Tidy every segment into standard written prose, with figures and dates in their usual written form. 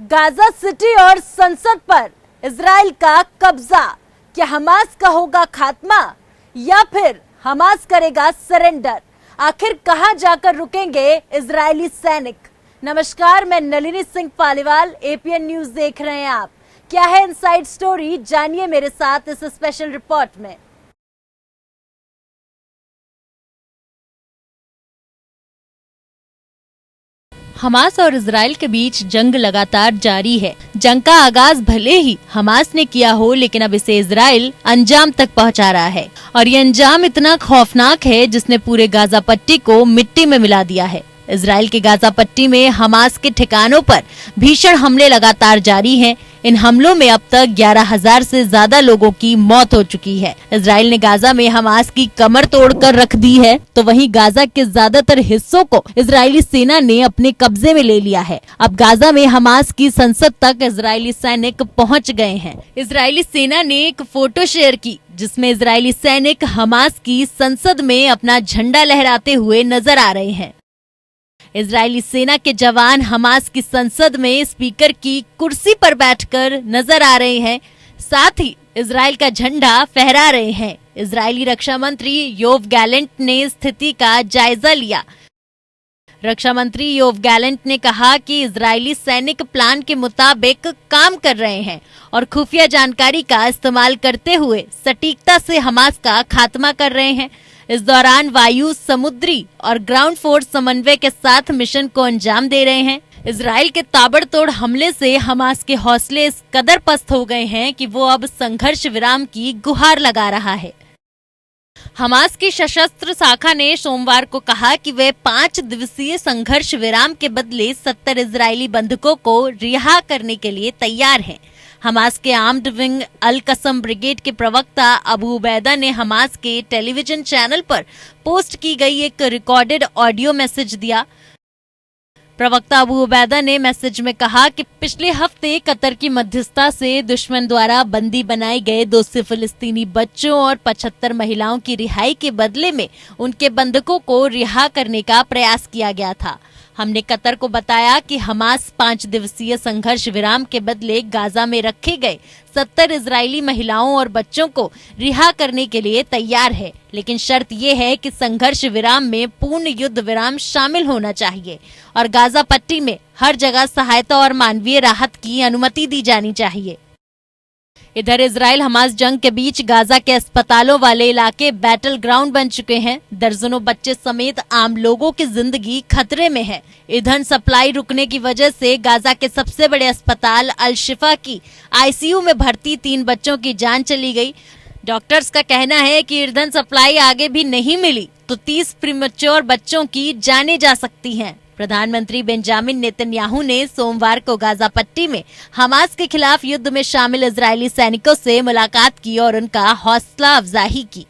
Gaza city और संसद पर इजराइल का कब्जा। क्या हमास का होगा खात्मा या फिर हमास करेगा सरेंडर? आखिर कहां जाकर रुकेंगे इजरायली सैनिक? नमस्कार, मैं नलिनी सिंह पालीवाल, एपीएन न्यूज देख रहे हैं आप। क्या है इनसाइड स्टोरी, जानिए मेरे साथ इस स्पेशल रिपोर्ट में। हमास और इजराइल के बीच जंग लगातार जारी है। जंग का आगाज भले ही हमास ने किया हो, लेकिन अब इसे इजराइल अंजाम तक पहुंचा रहा है और ये अंजाम इतना खौफनाक है जिसने पूरे गाजा पट्टी को मिट्टी में मिला दिया है। इजराइल के गाजा पट्टी में हमास के ठिकानों पर भीषण हमले लगातार जारी हैं। इन हमलों में अब तक 11,000 से ज्यादा लोगों की मौत हो चुकी है। इजराइल ने गाजा में हमास की कमर तोड़कर रख दी है, तो वहीं गाजा के ज्यादातर हिस्सों को इजरायली सेना ने अपने कब्जे में ले लिया है। अब गाजा में हमास की संसद तक इजरायली सैनिक पहुंच गए हैं। इजरायली सेना ने एक फोटो शेयर की जिसमें इजरायली सैनिक हमास की संसद में अपना झंडा लहराते हुए नजर आ रहे हैं। इजरायली सेना के जवान हमास की संसद में स्पीकर की कुर्सी पर बैठकर नजर आ रहे हैं, साथ ही इजराइल का झंडा फहरा रहे हैं। इजरायली रक्षा मंत्री योव गैलेंट ने स्थिति का जायजा लिया। रक्षा मंत्री योव गैलेंट ने कहा कि इजरायली सैनिक प्लान के मुताबिक काम कर रहे हैं और खुफिया जानकारी का इस्तेमाल करते हुए सटीकता से हमास का खात्मा कर रहे हैं। इस दौरान वायु, समुद्री और ग्राउंड फोर्स समन्वय के साथ मिशन को अंजाम दे रहे हैं। इजराइल के ताबड़तोड़ हमले से हमास के हौसले इस कदर पस्त हो गए हैं कि वो अब संघर्ष विराम की गुहार लगा रहा है। हमास की सशस्त्र शाखा ने सोमवार को कहा कि वे 5 दिवसीय संघर्ष विराम के बदले 70 इजरायली बंधकों को रिहा करने के लिए तैयार हैं। हमास के आर्म्ड विंग अल कसम ब्रिगेड के प्रवक्ता अबू उबैदा ने हमास के टेलीविजन चैनल पर पोस्ट की गई एक रिकॉर्डेड ऑडियो मैसेज दिया। प्रवक्ता अबू उबैदा ने मैसेज में कहा कि पिछले हफ्ते कतर की मध्यस्थता से दुश्मन द्वारा बंदी बनाए गए 200 फिलिस्तीनी बच्चों और 75 महिलाओं की रिहाई के बदले में उनके बंधकों को रिहा करने का प्रयास किया गया था। हमने कतर को बताया कि हमास 5 दिवसीय संघर्ष विराम के बदले गाजा में रखे गए 70 इजरायली महिलाओं और बच्चों को रिहा करने के लिए तैयार है, लेकिन शर्त ये है कि संघर्ष विराम में पूर्ण युद्ध विराम शामिल होना चाहिए और गाजा पट्टी में हर जगह सहायता और मानवीय राहत की अनुमति दी जानी चाहिए। इधर इजराइल हमास जंग के बीच गाजा के अस्पतालों वाले इलाके बैटल ग्राउंड बन चुके हैं। दर्जनों बच्चे समेत आम लोगों की जिंदगी खतरे में है। ईंधन सप्लाई रुकने की वजह से गाजा के सबसे बड़े अस्पताल अल शिफा की आईसीयू में भर्ती 3 बच्चों की जान चली गई। डॉक्टर्स का कहना है कि ईंधन सप्लाई आगे भी नहीं मिली तो 30 प्रीमैच्योर बच्चों की जानें जा सकती हैं। प्रधानमंत्री बेंजामिन नेतन्याहू ने सोमवार को गाजा पट्टी में हमास के खिलाफ युद्ध में शामिल इजरायली सैनिकों से मुलाकात की और उनका हौसला अफजाई की।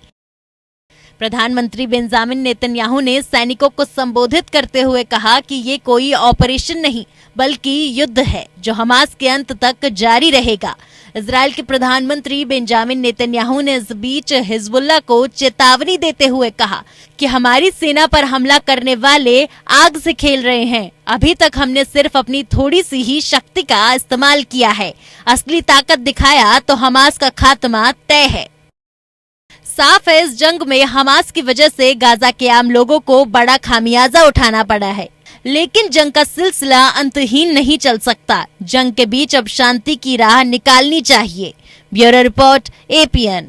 प्रधानमंत्री बेंजामिन नेतन्याहू ने सैनिकों को संबोधित करते हुए कहा कि ये कोई ऑपरेशन नहीं बल्कि युद्ध है जो हमास के अंत तक जारी रहेगा। इजराइल के प्रधानमंत्री बेंजामिन नेतन्याहू ने इस बीच हिजबुल्लाह को चेतावनी देते हुए कहा कि हमारी सेना पर हमला करने वाले आग से खेल रहे हैं। अभी तक हमने सिर्फ अपनी थोड़ी सी ही शक्ति का इस्तेमाल किया है। असली ताकत दिखाया तो हमास का खात्मा तय है। साफ है, इस जंग में हमास की वजह से गाजा के आम लोगों को बड़ा खामियाजा उठाना पड़ा है, लेकिन जंग का सिलसिला अंतहीन नहीं चल सकता। जंग के बीच अब शांति की राह निकालनी चाहिए। Bureau report, APN.